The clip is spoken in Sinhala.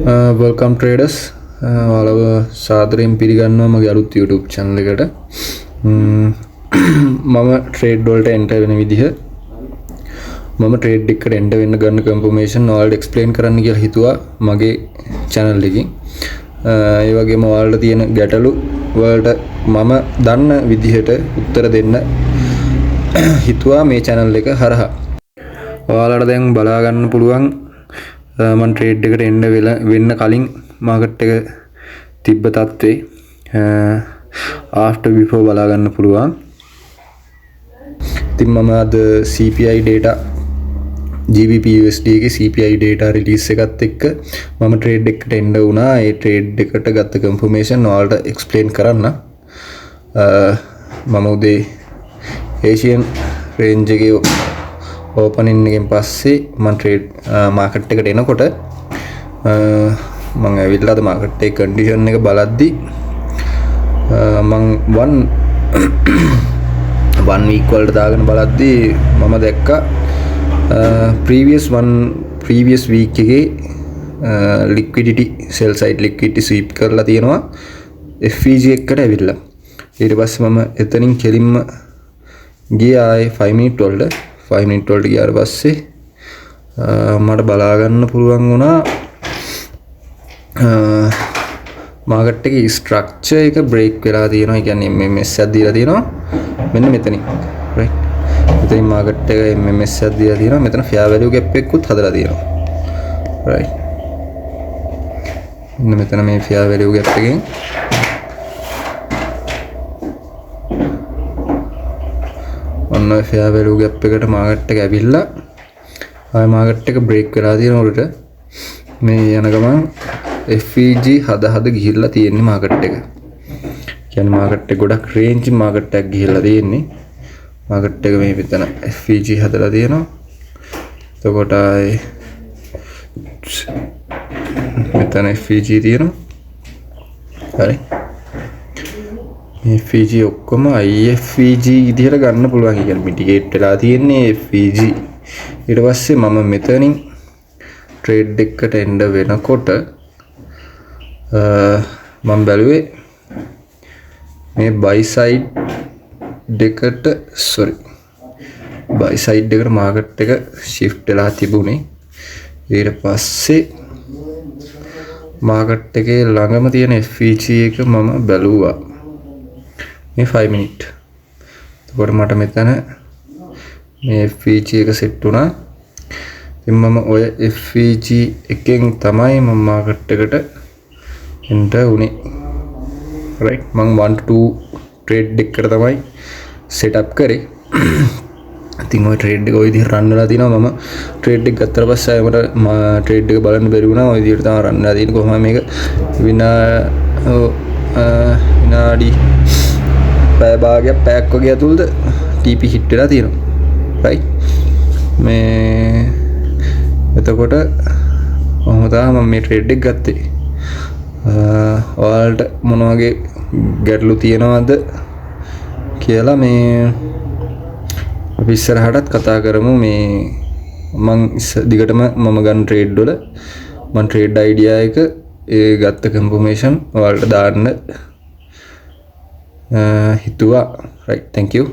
Welcome traders. ඔයාලව සාදරයෙන් පිළිගන්නවා මගේ අලුත් YouTube channel එකට. මම trade වලට enter වෙන විදිහ මම trade එකට enter වෙන්න ගන්න confirmation ඔයාලට explain කරන්න කියලා හිතුවා මගේ channel එකකින්. ඒ වගේම ඔයාලට තියෙන ගැටලු වලට මම දන්න විදිහට උත්තර දෙන්න හිතුවා මේ channel එක හරහා. ඔයාලට දැන් බලා ගන්න පුළුවන් මම ට්‍රේඩ් එකට එන්න වෙන්න කලින් මාකට් එක තිබ්බ තත්ත්වේ after before බලා ගන්න පුළුවන්. ඉතින් මම අද CPI data GBP USD එකේ CPI data release එකත් එක්ක මම ට්‍රේඩ් එකට එන්න වුණා. ඒ ට්‍රේඩ් එකට ගත්ත confirmation ඔයාලට explain කරන්න. මම උදේ Asian range එකේ ඕපනින් එකෙන් පස්සේ මම ට්‍රේඩ් මාකට් එකට එනකොට මම ඇවිල්ලා අද මාකට් එකේ කන්ඩිෂන් එක බලද්දි මම one week වලට දාගෙන බලද්දි මම දැක්කා previous week එකේ liquidity sell side liquidity sweep කරලා තියෙනවා FVG එකට ඇවිල්ලා. ඊට පස්සේ මම එතනින් කෙලින්ම ගියා 5 minute වලට 5 minute වලට ගියාට පස්සේ මට බලා ගන්න පුළුවන් වුණා මාකට් එකේ ස්ට්‍රක්චර් එක බ්‍රේක් වෙලා තියෙනවා. ඒ කියන්නේ MMS එකක් දීලා තියෙනවා මෙන්න මෙතනින් right. මෙතනින් මාකට් එක MMS එකක් දීලා තියෙනවා. මෙතන fair value gap එකකුත් හදලා තියෙනවා right. මෙතන මේ fair value gap එකෙන් ඔන්න fair value gap එකට මාකට් එක ඇවිල්ලා ආය මාකට් එක බ්‍රේක් වෙලා තියෙනකොට මේ යන ගමන් FVG හද ගිහිල්ලා තියෙන්නේ මාකට් එක. කියන්නේ මාකට් එක ගොඩක් රේන්ජ් මාකට් එකක් ගිහිල්ලා තියෙන්නේ. මාකට් එක මේ මෙතන FVG හදලා තියෙනවා. එතකොට ආයේ මෙතන FVG තියෙනවා. හරි. FVG ඔක්කොම IFVG විදිහට ගන්න පුළුවන්. කියන්නේ මිටිගේට් වෙලා තියෙන්නේ FVG. ඊට පස්සේ මම මෙතනින් ට්‍රේඩ් එකකට එන්න වෙනකොට මම බැලුවේ මේ buy side එකට මාකට් එක shift වෙලා තිබුණේ. ඊට පස්සේ මාකට් එකේ ළඟම තියෙන FVG එක මම බැලුවා මේ 5 minute. එතකොට මට මෙතන මේ FVG එක සෙට් වුණා. ඉතින් මම ඔය FVG එකෙන් තමයි මම මාකට් එකට එන්ටර් වුණේ right. මම 1 to 2 ට්‍රේඩ් එකකට තමයි setup කරේ. ඉතින් ඔය ට්‍රේඩ් එක ඔය විදිහට රන් වෙලා තිනවා. මම ට්‍රේඩ් එක ගත්තට පස්සේ මට ට්‍රේඩ් එක බලන්න බැරි වුණා. ඔය විදිහට තමයි රන් වෙලා තියෙන්නේ. කොහොමද මේක විනාඩි පැය භාගයක් පැයක් වගේ ඇතුළත TP hit වෙලා තියෙනවා right. මේ එතකොට කොහොම තමයි මම මේ ට්‍රේඩ් එක ගත්තේ. ඔයාලට මොන වගේ ගැටලු තියෙනවද කියලා මේ අපි ඉස්සරහටත් කතා කරමු. මේ මම දිගටම මම ගන්න ට්‍රේඩ් වල මම ට්‍රේඩ් අයිඩියා එක ඒ ගත්ත confirmation ඔයාලට දාන්න හිතුවා right. Thank you.